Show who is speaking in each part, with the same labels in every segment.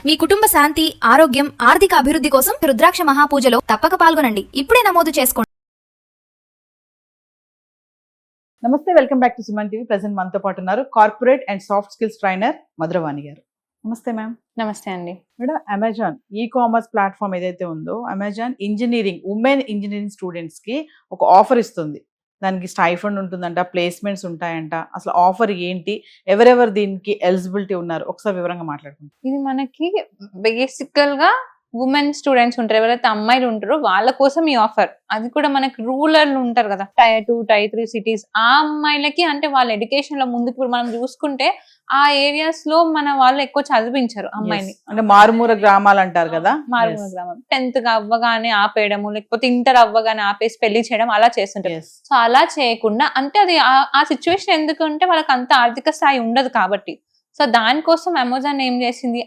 Speaker 1: మీ కుటుంబ శాంతి, ఆరోగ్యం, ఆర్థిక అభివృద్ధి కోసం రుద్రాక్ష మహాపూజలో తప్పక పాల్గొనండి. ఇప్పుడే నమోదు చేసుకోండి.
Speaker 2: నమస్తే, welcome back to Suman TV. Present మనతో పాటు ఉన్నారు corporate and soft skills trainer Madhuravani గారు. నమస్తే మ్యామ్.
Speaker 3: నమస్తే అండి.
Speaker 2: మేడం, అమెజాన్ కామర్స్ ప్లాట్ఫామ్ ఏదైతే ఉందో, Amazon engineering women engineering students కి ఒక ఆఫర్ ఇస్తుంది. దానికి స్టైఫండ్ ఉంటుందంట, ప్లేస్మెంట్స్ ఉంటాయంట. అసలు ఆఫర్ ఏంటి, ఎవరెవరు దీనికి ఎలిజిబిలిటీ ఉన్నారు, ఒకసారి వివరంగా మాట్లాడుకుంటాం.
Speaker 3: ఇది మనకి బేసికల్ గా ఉమెన్ స్టూడెంట్స్ ఉంటారు, ఎవరైతే అమ్మాయిలు ఉంటారో వాళ్ళ కోసం ఈ ఆఫర్. అది కూడా మనకి రూరల్ ఉంటారు కదా, టైర్ 2, టైర్ 3 సిటీస్, ఆ అమ్మాయిలకి అంటే వాళ్ళ ఎడ్యుకేషన్ లో ముందుకు ఇప్పుడు మనం చూసుకుంటే ఆ ఏరియాస్ లో మన వాళ్ళు ఎక్కువ చదివించారు అమ్మాయిని.
Speaker 2: అంటే మారుమూల గ్రామాలు అంటారు కదా,
Speaker 3: మారుమూల గ్రామం 10th అవ్వగానే ఆపేయడము, లేకపోతే ఇంటర్ అవ్వగానే ఆపేసి పెళ్లి చేయడం అలా చేస్తుంటారు. సో అలా చేయకుండా, అంటే అది ఆ సిచ్యువేషన్ ఎందుకంటే వాళ్ళకి అంత ఆర్థిక స్థాయి ఉండదు కాబట్టి. సో దానికోసం అమెజాన్ ఏం చేసింది,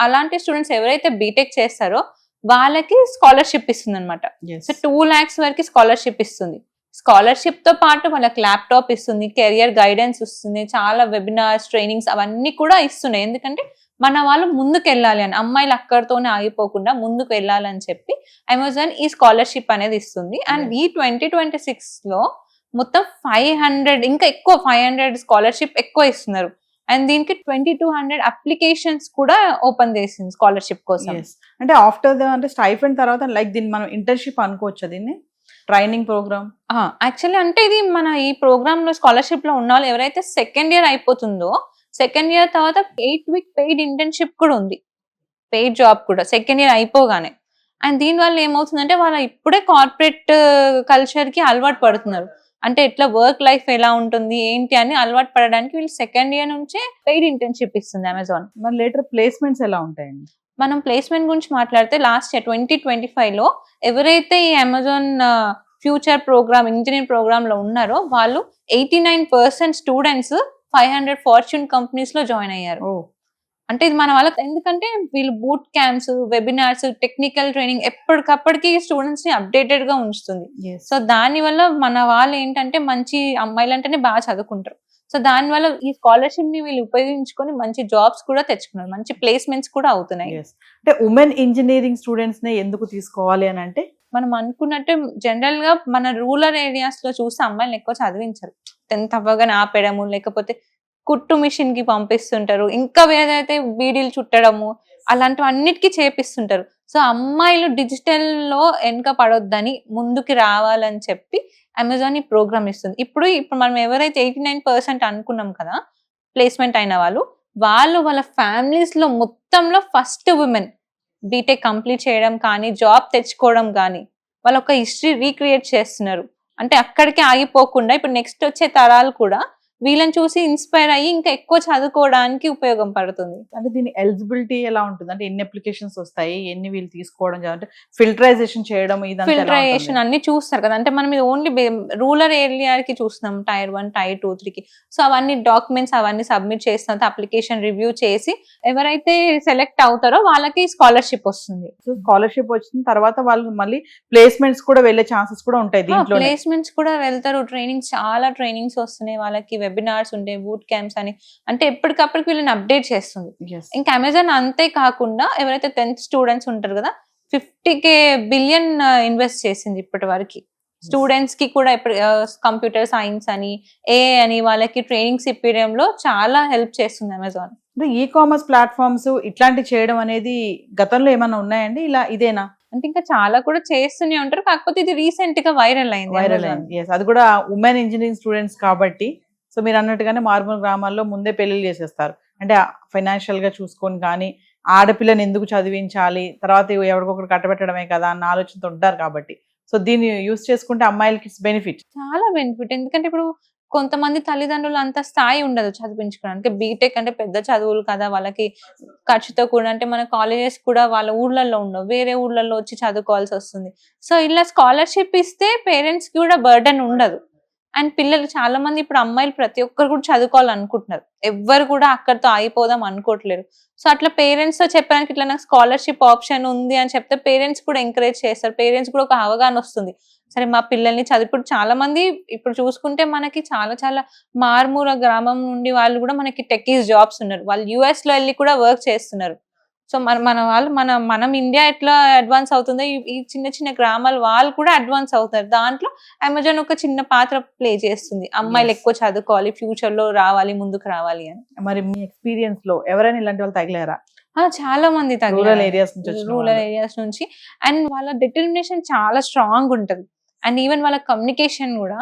Speaker 3: అలాంటి స్టూడెంట్స్ ఎవరైతే బీటెక్ చేస్తారో వాళ్ళకి స్కాలర్షిప్ ఇస్తుంది అనమాట. సో 2 lakhs వరకు స్కాలర్షిప్ ఇస్తుంది. స్కాలర్షిప్ తో పాటు వాళ్ళకి ల్యాప్టాప్ ఇస్తుంది, కెరియర్ గైడెన్స్ ఇస్తుంది, చాలా వెబినార్స్, ట్రైనింగ్స్ అవన్నీ కూడా ఇస్తున్నాయి. ఎందుకంటే మన వాళ్ళు ముందుకు వెళ్ళాలి అని, అమ్మాయిలు అక్కడితోనే ఆగిపోకుండా ముందుకు వెళ్ళాలని చెప్పి అమెజాన్ ఈ స్కాలర్షిప్ అనేది ఇస్తుంది. అండ్ ఈ 2026 లో మొత్తం 500 ఇంకా ఎక్కువ 500 స్కాలర్షిప్ ఎక్కువ ఇస్తున్నారు. అండ్ దీనికి 2200 అప్లికేషన్స్ కూడా ఓపెన్ చేసింది స్కాలర్షిప్ కోసం.
Speaker 2: అంటే ఆఫ్టర్ అంటే స్టైఫండ్ తర్వాత లైక్ దీన్ని మనం ఇంటర్న్షిప్ అనుకోవచ్చు, దీన్ని ట్రైనింగ్ ప్రోగ్రామ్.
Speaker 3: యాక్చువల్లీ అంటే ఇది మన ఈ ప్రోగ్రామ్ లో స్కాలర్షిప్ లో ఉన్న వాళ్ళు ఎవరైతే సెకండ్ ఇయర్ అయిపోతుందో, సెకండ్ ఇయర్ తర్వాత 8 week పెయిడ్ ఇంటర్న్షిప్ కూడా ఉంది, పెయిడ్ జాబ్ కూడా సెకండ్ ఇయర్ అయిపోగానే. అండ్ దీని వల్ల ఏమవుతుందంటే వాళ్ళ ఇప్పుడే కార్పొరేట్ కల్చర్ కి అలవాటు పడుతున్నారు. అంటే ఎట్లా వర్క్ లైఫ్ ఎలా ఉంటుంది ఏంటి అని అలవాటు పడడానికి వీళ్ళు సెకండ్ ఇయర్ నుంచే పెయిడ్ ఇంటర్న్షిప్ ఇస్తుంది అమెజాన్.
Speaker 2: మరి లేటర్ ప్లేస్మెంట్స్ ఎలా ఉంటాయండి?
Speaker 3: మనం ప్లేస్మెంట్ గురించి మాట్లాడితే లాస్ట్ ఇయర్ 2025 లో ఎవరైతే ఈ Amazon future programme, engineering programme లో ఉన్నారో వాళ్ళు 89% స్టూడెంట్స్ 500 ఫార్చ్యూన్ కంపెనీస్ లో జాయిన్ అయ్యారు. అంటే ఇది మన వాళ్ళకి, ఎందుకంటే వీళ్ళు boot camps, webinars, technical training ఎప్పటికప్పటికి స్టూడెంట్స్ ని అప్డేటెడ్ గా ఉంచుతుంది. సో దాని వల్ల మన వాళ్ళు ఏంటంటే మంచి అమ్మాయిలు అంటేనే బాగా చదువుకుంటారు. సో దాని వల్ల ఈ స్కాలర్షిప్ ని వీళ్ళు ఉపయోగించుకొని మంచి జాబ్స్ కూడా తెచ్చుకున్నారు, మంచి ప్లేస్మెంట్స్ కూడా అవుతున్నాయి.
Speaker 2: అంటే ఉమెన్ ఇంజనీరింగ్ స్టూడెంట్స్ ని ఎందుకు తీసుకోవాలి అని అంటే,
Speaker 3: మనం అనుకున్నట్టు జనరల్ గా మన రూరల్ ఏరియాస్ లో చూస్తే అమ్మాయిలు ఎక్కువ చదివించరు. 10th అవ్వగానే ఆపేయడము, లేకపోతే కుట్టు మిషన్ కి పంపిస్తుంటారు, ఇంకా ఏదైతే బీడీలు చుట్టడము అలాంటివన్నిటికీ చేపిస్తుంటారు. సో అమ్మాయిలు డిజిటల్ లో వెనక పడొద్దని ముందుకు రావాలని చెప్పి అమెజాన్ ఈ ప్రోగ్రామ్ ఇస్తుంది. ఇప్పుడు మనం ఎవరైతే 89% అనుకున్నాం కదా ప్లేస్మెంట్ అయిన వాళ్ళ ఫ్యామిలీస్ లో మొత్తంలో ఫస్ట్ ఉమెన్ బీటెక్ కంప్లీట్ చేయడం కానీ, జాబ్ తెచ్చుకోవడం కానీ, వాళ్ళ ఒక హిస్టరీ రీక్రియేట్ చేస్తున్నారు. అంటే అక్కడికే ఆగిపోకుండా ఇప్పుడు నెక్స్ట్ వచ్చే తరాలు కూడా వీళ్ళని చూసి ఇన్స్పైర్ అయ్యి ఇంకా ఎక్కువ చదువుకోవడానికి ఉపయోగం పడుతుంది.
Speaker 2: అంటే దీని ఎలిజిబిలిటీ ఎలా ఉంటుంది, అంటే ఎన్ని అప్లికేషన్స్ వస్తాయి, ఎన్ని వీళ్ళు తీసుకోవడం, అంటే ఫిల్టరైజేషన్ చేయడం,
Speaker 3: ఫిల్టరైజేషన్ అన్ని చూస్తారు కదా. అంటే మనం ఇది ఓన్లీ రూరల్ ఏరియాకి చూస్తున్నాం, టైర్ 1, టైర్ 2, 3కి. సో అవన్నీ డాక్యుమెంట్స్ అవన్నీ సబ్మిట్ చేసిన అప్లికేషన్ రివ్యూ చేసి ఎవరైతే సెలెక్ట్ అవుతారో వాళ్ళకి స్కాలర్షిప్ వస్తుంది.
Speaker 2: సో స్కాలర్షిప్ వచ్చిన తర్వాత వాళ్ళు మళ్ళీ ప్లేస్మెంట్స్ కూడా వెళ్ళే ఛాన్సెస్ కూడా ఉంటాయి దీంట్లో.
Speaker 3: ప్లేస్మెంట్స్ కూడా వెళ్తారు, ట్రైనింగ్స్, చాలా ట్రైనింగ్స్ వస్తున్నాయి వాళ్ళకి, వెబినార్స్ ఉంటాయి, బూట్ క్యాంప్స్ అని. అంటే ఎప్పటికప్పటికి వీళ్ళని అప్డేట్ చేస్తుంది. ఇంకా అమెజాన్ అంతే కాకుండా ఎవరైతే 10th స్టూడెంట్స్ ఉంటారు కదా, 50 బిలియన్ ఇన్వెస్ట్ చేసింది ఇప్పటి వరకు స్టూడెంట్స్ కి కూడా. కంప్యూటర్ సైన్స్ అని, ఏఐ అని వాళ్ళకి ట్రైనింగ్స్ ఇప్పించడంలో చాలా హెల్ప్ చేస్తుంది అమెజాన్.
Speaker 2: కామర్స్ ప్లాట్ఫామ్స్ ఇట్లాంటి చేయడం అనేది గతంలో ఏమైనా ఉన్నాయండి, ఇలా ఇదేనా?
Speaker 3: అంటే ఇంకా చాలా కూడా చేస్తూనే ఉంటారు, కాకపోతే ఇది రీసెంట్ గా వైరల్ అయింది.
Speaker 2: అది కూడా ఉమెన్ ఇంజనీరింగ్ స్టూడెంట్స్ కాబట్టి. సో మీరు అన్నట్టుగానే మారుమూల గ్రామాల్లో ముందే పెళ్లిళ్ళు చేసేస్తారు. అంటే ఫైనాన్షియల్ గా చూసుకొని కానీ, ఆడపిల్లని ఎందుకు చదివించాలి, తర్వాత ఎవరికొకరు కట్టబెట్టడమే కదా అన్న ఆలోచనతో ఉంటారు కాబట్టి. సో దీన్ని యూస్ చేసుకుంటే అమ్మాయిలకి బెనిఫిట్, చాలా
Speaker 3: బెనిఫిట్. ఎందుకంటే ఇప్పుడు కొంతమంది తల్లిదండ్రులు అంత స్థాయి ఉండదు చదివించుకోవడానికి. బీటెక్ అంటే పెద్ద చదువులు కదా, వాళ్ళకి ఖర్చుతో కూడా. అంటే మన కాలేజెస్ కూడా వాళ్ళ ఊర్లలో ఉండవు, వేరే ఊర్లలో వచ్చి చదువుకోవాల్సి వస్తుంది. సో ఇలా స్కాలర్షిప్ ఇస్తే పేరెంట్స్ కి కూడా బర్డెన్ ఉండదు. అండ్ పిల్లలు చాలా మంది ఇప్పుడు అమ్మాయిలు ప్రతి ఒక్కరు కూడా చదువుకోవాలనుకుంటున్నారు, ఎవ్వరు కూడా అక్కడితో ఆగిపోదాం అనుకోవట్లేరు. సో అట్లా పేరెంట్స్ తో చెప్పడానికి ఇట్లా నాకు స్కాలర్షిప్ ఆప్షన్ ఉంది అని చెప్తే పేరెంట్స్ కూడా ఎంకరేజ్ చేస్తారు, పేరెంట్స్ కూడా ఒక అవగాహన వస్తుంది. సరే మా పిల్లల్ని చదివి, చాలా మంది ఇప్పుడు చూసుకుంటే మనకి చాలా మారుమూల గ్రామం నుండి వాళ్ళు కూడా మనకి టెక్కీస్ జాబ్స్ ఉన్నారు, వాళ్ళు US లో వెళ్ళి కూడా వర్క్ చేస్తున్నారు. సో మన వాళ్ళు మనం ఇండియా ఎట్లా అడ్వాన్స్ అవుతుందో ఈ చిన్న చిన్న గ్రామాల వాళ్ళు కూడా అడ్వాన్స్ అవుతారు. దాంట్లో అమెజాన్ ఒక చిన్న పాత్ర ప్లే చేస్తుంది. అమ్మాయిలు
Speaker 2: Yes.
Speaker 3: ఎక్కువ చదువుకోవాలి, ఫ్యూచర్ లో రావాలి, ముందుకు రావాలి అని.
Speaker 2: మరి మీ ఎక్స్పీరియన్స్ లో ఎవరైనా ఇలాంటి వాళ్ళు తగిలారా?
Speaker 3: చాలా మంది
Speaker 2: రూరల్ ఏరియాస్ నుంచి వచ్చిన
Speaker 3: రూరల్
Speaker 2: వాళ్ళు.
Speaker 3: ఏరియాస్ నుంచి. అండ్ వాళ్ళ డిటర్మినేషన్ చాలా స్ట్రాంగ్ ఉంటది. అండ్ ఈవెన్ వాళ్ళ కమ్యూనికేషన్ కూడా,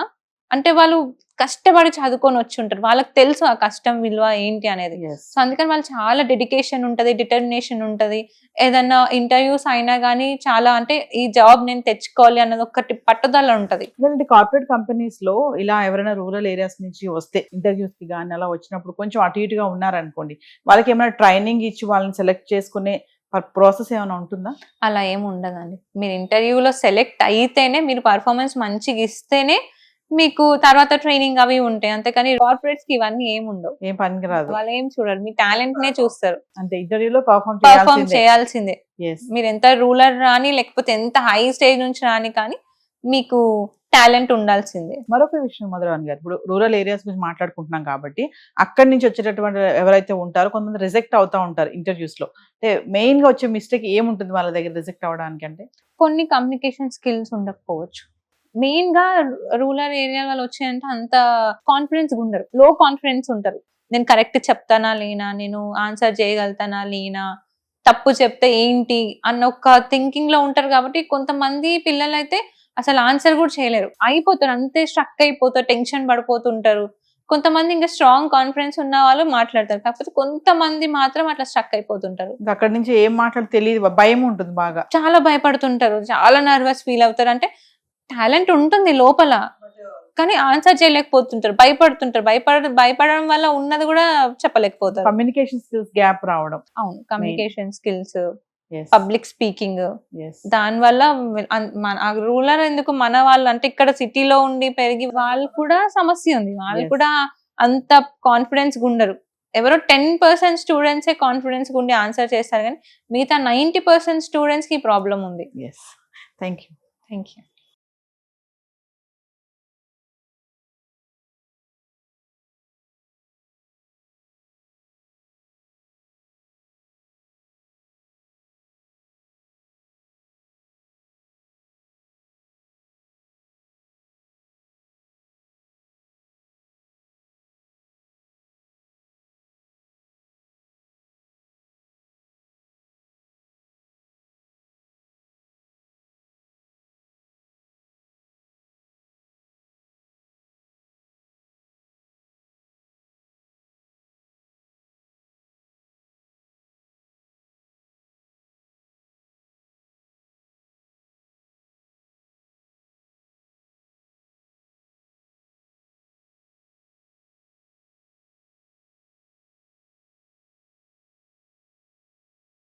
Speaker 3: అంటే వాళ్ళు కష్టపడి చదువుకొని వచ్చి ఉంటారు, వాళ్ళకి తెలుసు ఆ కష్టం విలువ ఏంటి అనేది.
Speaker 2: Yes.
Speaker 3: సో అందుకని వాళ్ళు చాలా డెడికేషన్ ఉంటది, డిటర్మినేషన్ ఉంటది. ఏదన్నా ఇంటర్వ్యూస్ అయినా కానీ చాలా, అంటే ఈ జాబ్ నేను తెచ్చుకోవాలి అన్నది ఒకటి పట్టుదల ఉంటది.
Speaker 2: లేదంటే కార్పొరేట్ కంపెనీస్ లో ఇలా ఎవరైనా రూరల్ ఏరియాస్ నుంచి వస్తే ఇంటర్వ్యూస్ కి కానీ అలా వచ్చినప్పుడు కొంచెం అటు ఇటుగా ఉన్నారనుకోండి, వాళ్ళకి ఏమైనా ట్రైనింగ్ ఇచ్చి వాళ్ళని సెలెక్ట్ చేసుకునే ప్రాసెస్ ఏమైనా ఉంటుందా?
Speaker 3: అలా ఏమి ఉండదండి. మీరు ఇంటర్వ్యూలో సెలెక్ట్ అయితేనే, మీరు పర్ఫార్మెన్స్ మంచిగా ఇస్తేనే మీకు తర్వాత ట్రైనింగ్ అవి ఉంటాయి. అంతేకాని కార్పొరేట్స్ కి ఇవన్నీ ఏమి ఉండవు.
Speaker 2: ఏం పనికి రాదు,
Speaker 3: వాళ్ళు ఏం చూడరు, మీ టాలెంట్ నే చూస్తారు.
Speaker 2: అంటే ఇంటర్వ్యూలో పర్ఫామ్
Speaker 3: పర్ఫార్మ్ చేయాల్సిందే.
Speaker 2: Yes.
Speaker 3: మీరు ఎంత రూలర్ రాని, లేకపోతే ఎంత హై స్టేజ్ నుంచి రాని, కానీ మీకు టాలెంట్ ఉండాల్సిందే.
Speaker 2: మరొక విషయం మధురాన్ గారు, ఇప్పుడు రూరల్ ఏరియాస్ గురించి మాట్లాడుకుంటున్నాం కాబట్టి అక్కడి నుంచి వచ్చేటటువంటి ఎవరైతే ఉంటారో కొంతమంది రిజెక్ట్ అవుతా ఉంటారు ఇంటర్వ్యూస్ లో. అంటే మెయిన్ గా వచ్చే మిస్టేక్ ఏముంటుంది వాళ్ళ దగ్గర రిజెక్ట్ అవడానికి? అంటే
Speaker 3: కొన్ని కమ్యూనికేషన్ స్కిల్స్ ఉండకపోవచ్చు. మెయిన్ గా రూరల్ ఏరియా వాళ్ళు వచ్చాయంటే అంత కాన్ఫిడెన్స్ ఉండరు, లో కాన్ఫిడెన్స్ ఉంటారు. నేను కరెక్ట్ చెప్తానా లేనా, నేను ఆన్సర్ చేయగలుగుతానా లేనా, తప్పు చెప్తే ఏంటి అన్న ఒక థింకింగ్ లో ఉంటారు. కాబట్టి కొంతమంది పిల్లలు అయితే అసలు ఆన్సర్ కూడా చేయలేరు, అయిపోతారు, అంతే స్ట్రక్ అయిపోతారు, టెన్షన్ పడిపోతుంటారు. కొంతమంది ఇంకా స్ట్రాంగ్ కాన్ఫిడెన్స్ ఉన్న వాళ్ళు మాట్లాడతారు, కాకపోతే కొంతమంది మాత్రం అట్లా స్ట్రక్ అయిపోతుంటారు.
Speaker 2: ఇంకా అక్కడి నుంచి ఏం మాట్లాడి తెలియదు, భయం ఉంటుంది బాగా,
Speaker 3: చాలా భయపడుతుంటారు, చాలా నర్వస్ ఫీల్ అవుతారు. అంటే టాలెంట్ ఉంటుంది లోపల, కానీ ఆన్సర్ చేయలేకపోతుంటారు, భయపడుతుంటారు. భయపడడం వల్ల ఉన్నది కూడా చెప్పలేకపోతారు.
Speaker 2: కమ్యూనికేషన్ స్కిల్స్ గ్యాప్ రావడం.
Speaker 3: అవును, communication skills,
Speaker 2: Yes.
Speaker 3: Public speaking,
Speaker 2: Yes.
Speaker 3: దాని వల్ల రూరల్ ఎందుకు, మన వాళ్ళు అంటే ఇక్కడ సిటీలో ఉండి పెరిగి వాళ్ళు కూడా సమస్య ఉంది. వాళ్ళు
Speaker 2: Yes.
Speaker 3: కూడా అంత కాన్ఫిడెన్స్ ఉండరు. ఎవరో 10% స్టూడెంట్సే కాన్ఫిడెన్స్ ఉండి ఆన్సర్ చేస్తారు, కానీ మిగతా 90% స్టూడెంట్స్ కి ప్రాబ్లం ఉంది.
Speaker 2: Yes. Thank you.
Speaker 3: Thank you.